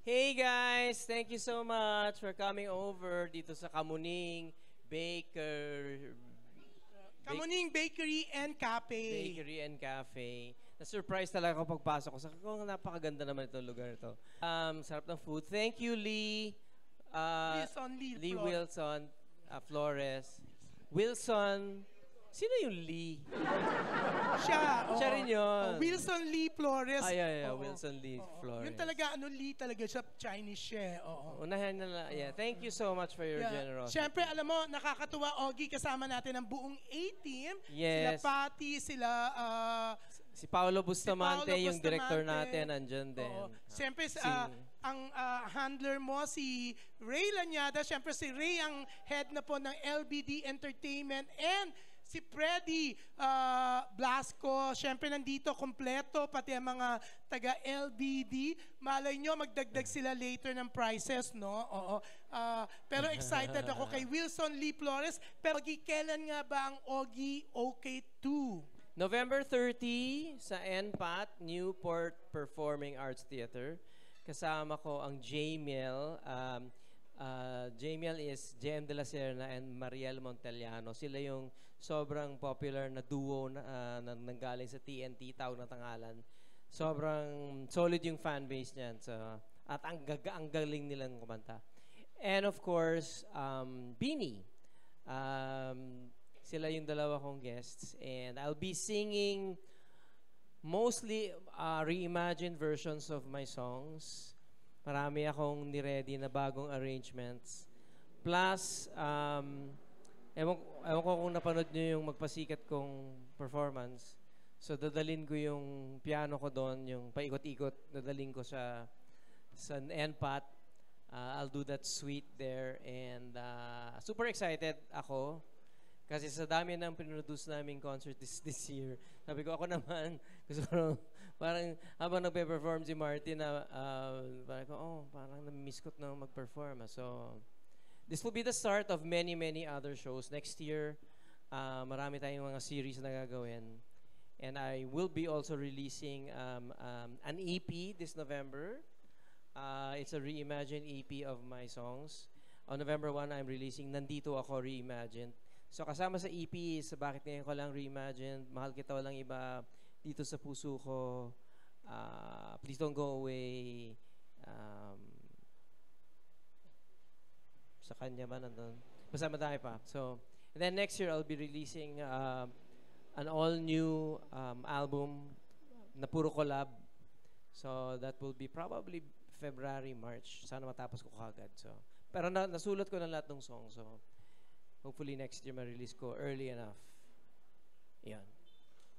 Hey guys, thank you so much for coming over dito sa Kamuning Kamuning Bakery and Cafe. Bakery and Cafe. Na-surprise talaga ako pagpasok ko. Sabi ko, napakaganda naman itong lugar ito. Sarap ng food. Thank you, Lee. Lee Wilson Flores. Wilson. Sino yung Lee? Siya. Siya rin yun. Wilson Lee Flores. Wilson Lee Flores. Yun talaga, Lee talaga siya. Chinese siya. Unahan na lang. Yeah, thank you so much for your generosity. Siyempre, alam mo, nakakatuwa, Ogie, kasama natin ang buong A-team. Yes. Sila Patty, sila... Si Paolo Bustamante, yung director natin, andyan din. Siyempre, ang handler mo, si Ray Lanyada. Siyempre, si Ray ang head na po ng LBD Entertainment. And si Freddy Blasco. Siyempre, nandito kompleto, pati ang mga taga-LBD. Malay nyo, magdagdag sila later ng prices, no? Oo. Pero excited ako kay Wilson Lee Flores. Pero kailan nga ba ang Ogie OK2? November 30 sa NPAT, Newport Performing Arts Theater. Kasama ko ang Jamiel. Jamiel is JM De La Serna and Mariel Montellano. Sila yung sobrang popular na duo na nanggaling sa TNT, Tawag na Tangalan. Sobrang solid yung fanbase niyan. So, at ang galing nilang kumanta. And of course, Beanie. Sila yung dalawa kong guests. And I'll be singing mostly reimagined versions of my songs. Marami akong niready na bagong arrangements. Plus, ewan ko kung napanood nyo yung magpasikat kong performance. So, dadalin ko yung piano ko doon, yung paikot-ikot, dadalin ko sa NPAT. I'll do that suite there. And super excited ako. Kasi sa dami ng pinroduce naming concert this year, sabi ko, ako naman, gusto ko, parang habang nagpe-perform si Martin, parang na-miss ko na mag-perform. So, this will be the start of many, many other shows. Next year, marami tayong mga series na gagawin. And I will be also releasing an EP this November. It's a reimagined EP of my songs. On November 1, I'm releasing Nandito Ako Reimagined. So kasama sa EP is Bakit Ngayon Ko Lang Reimagined, Mahal Kita Walang Iba, Dito Sa Puso Ko, Please Don't Go Away, sa kanya ba nandun? Basta madami pa. So, and then next year I'll be releasing an all-new album na puro collab. So that will be probably February, March. Sana matapos ko kagad. So, pero nasulat ko na lahat ng song. So, hopefully next year ma-release ko early enough. Yan.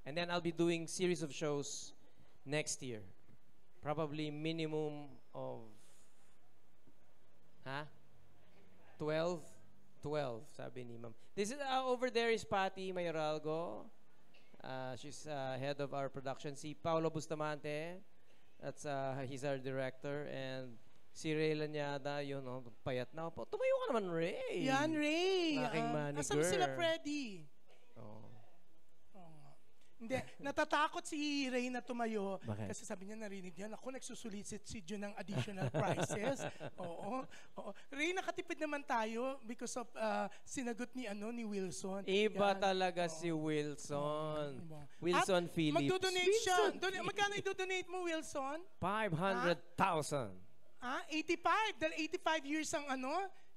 And then I'll be doing series of shows next year. Probably minimum of 12, sabi ni Ma'am. This is over there is Patty Mayoralgo. She's head of our production. Si Paolo Bustamante, that's he's our director, and si Ray Lanyada, yun, payat na. Tumayo ka naman, Ray. Yan, Ray. Aking manager. Asan sila, Freddy? Hindi, natatakot si Ray na tumayo. Bakit? Kasi sabi niya, narinig niya, ako nagsusulisit si Jun ng additional prices. Oo. Ray, nakatipid naman tayo because of sinagot ni Wilson. Iba talaga si Wilson. Wilson At Phillips. magdodonate siya. Magkano i-donate mo, Wilson? 500,000. 85. Dahil 85 years ang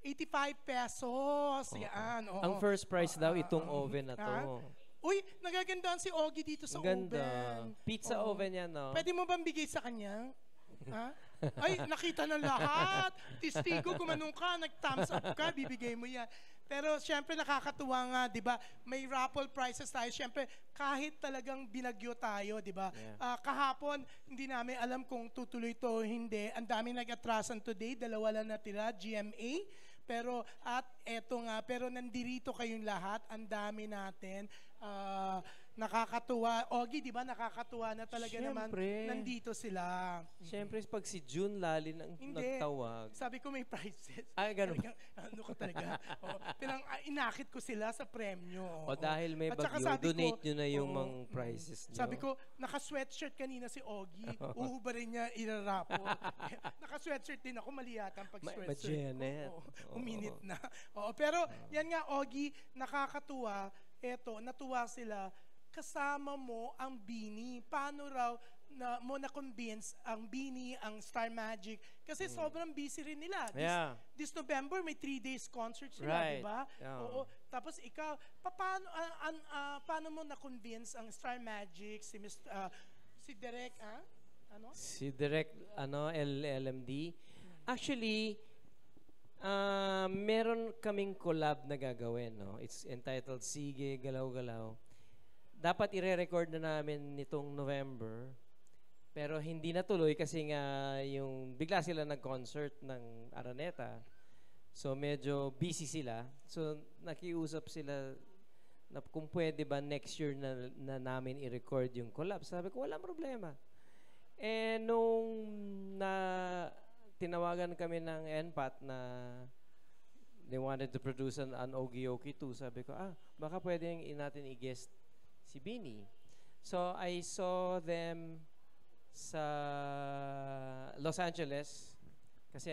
85 pesos. Yan. Ang first prize daw, itong oven na to. Uy, nagagandaan si Ogie dito sa Ganda. oven. Pizza oven yan, no? Pwede mo bang bigay sa kanya? Ay, nakita ng lahat. Tistigo, gumanong ka, nag-thumbs up ka, bibigay mo yan. Pero syempre nakakatuwa nga, di ba? May raffle prizes tayo. Syempre, kahit talagang binagyo tayo, di ba? Yeah. Kahapon, hindi namin alam kung tutuloy to o hindi. Ang daming nag-atrasan today, 2 lang natira, GMA. Pero, at eto nga, pero nandirito kayong lahat, ang dami natin nakakatuwa. Ogie, di ba, nakakatuwa na talaga naman Siyempre. nandito sila. Siyempre, pag si June Lalin ang Hindi. nagtawag. Sabi ko may prizes. Ay, ganun. Talagang, ano ka talaga? Inakit ko sila sa premyo. O dahil may At saka bagyo, sabi ko, donate nyo na yung oo, mga prizes nyo. Sabi ko, naka-sweatshirt kanina si Ogie. Uhubarin niya, irarapo. Naka-sweatshirt din ako, mali yata ang pag-sweatshirt Ma-Janet. ko. Oo. Uminit na. Oo, pero yan nga, Ogie, nakakatuwa. Eto, natuwa sila. Kasama mo ang Beanie. Paano raw mo na-convince ang Beanie, ang Star Magic? Kasi sobrang busy rin nila. Yeah. This November, may 3 days concert sila, Right. di ba? Yeah. Oo. Tapos ikaw, paano mo na-convince ang Star Magic, si Derek, ano? Si Direct, LLMD. Actually, meron kaming collab na gagawin, no? It's entitled Sige, Galaw-Galaw. Dapat ire-record na namin nitong November. Pero hindi natuloy kasi nga yung bigla sila nag-concert ng Araneta. So medyo busy sila. So nakiusap sila na kung pwede ba next year na namin i-record yung collab. Sabi ko, walang problema. Eh nung tinawagan kami ng NPAT na they wanted to produce an Ogie 2, sabi ko, baka pwede natin i-guest si Beanie. So I saw them sa Los Angeles kasi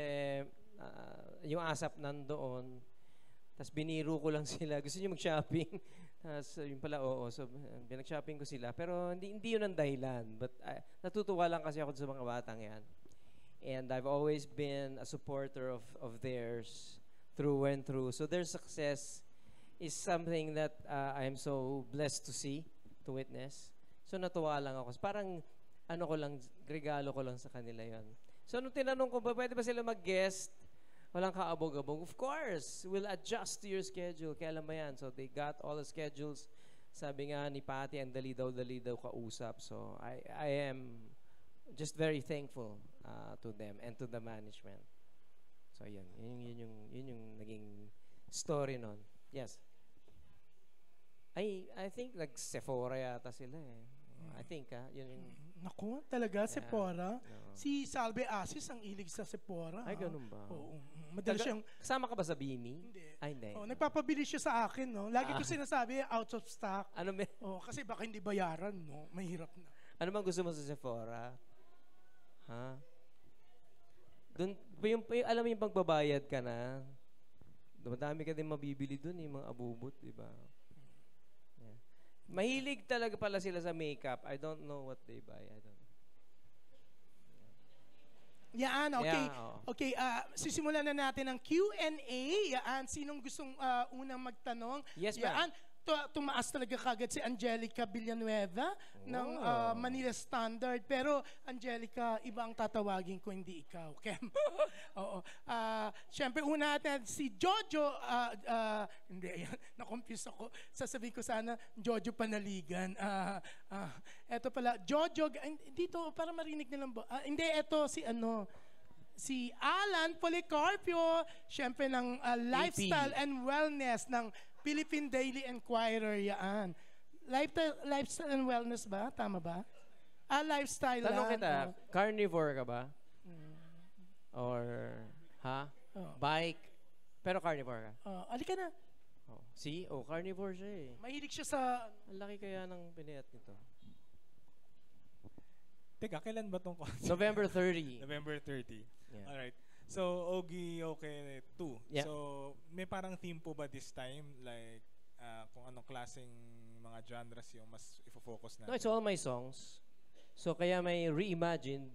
yung ASAP nandoon. Tapos biniro ko lang sila. Gusto niyo mag-shopping? Tapos yun pala, oo. So binag-shopping ko sila. Pero hindi yun ang dahilan. But natutuwa lang kasi ako sa mga batang yan. And I've always been a supporter of theirs through and through. So their success is something that I'm so blessed to see, to witness. So natuwa lang ako. Parang regalo ko lang sa kanila yon. So nung tinanong ko, pwede ba sila mag-guest? Walang kaabog-abog. Of course, we'll adjust to your schedule. Kailan ba yan? So they got all the schedules. Sabi nga ni Patty, ang dali daw kausap. So I am just very thankful to them and to the management. So yun yung naging story nun. Yes. I think Sephora yata sila eh. I think yun yung... Naku, talaga, Sephora. No. Si Salve Asis ang ilig sa Sephora. Ay, ganun ba? Oo. Madalas siyang... Kasama ka ba sa Beanie? Hindi. Ay, hindi. Nagpapabili siya sa akin, no? Lagi ko sinasabi, out of stock. Ano Kasi baka hindi bayaran, no? Mahirap na. Ano bang gusto mo sa Sephora? Ha? Doon, alam mo yung pagbabayad ka na, madami ka din mabibili doon, yung mga abubot, di ba? Yeah. Mahilig talaga pala sila sa makeup. I don't know what they buy. I don't know. Yan, okay. Yeah, oo. Okay, sisimulan na natin ang Q&A. Yan, sinong gustong unang magtanong? Yes, ma'am. Yan, tumaas talaga kagad si Angelica Villanueva ng Manila Standard. Pero, Angelica, iba ang tatawagin ko, hindi ikaw. Kem. Oo. Siyempre, una natin si Jojo. Hindi, yan. Na-confuse ako. Sasabihin ko sana, Jojo Panaligan. Eto pala, Jojo. Dito, para marinig nilang ba? Hindi, eto si Alan Policarpio. Siyempre, ng Lifestyle and Wellness ng Philippine Daily Enquirer, yan. Lifestyle and wellness ba? Tama ba? Lifestyle Tanong lang. kita, carnivore ka ba? Or, bike? Pero carnivore ka? Alika na. See? Carnivore siya eh. Mahilig siya sa... Ang laki kaya ng pinayat nito. Teka, kailan ba tong concert? November 30. November 30. Yeah. Alright. So, Ogie 2. Yeah. So, may parang theme po ba this time? Like, kung anong klaseng mga genres yung mas ifo-focus natin? No, it's all my songs. So, kaya may reimagined.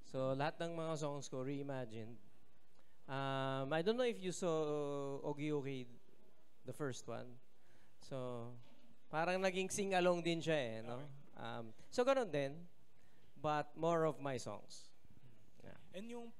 So, lahat ng mga songs ko reimagined. I don't know if you saw Ogie, the first one. So, parang naging sing-along din siya eh, no? So, ganun din. But more of my songs. Yeah. And yung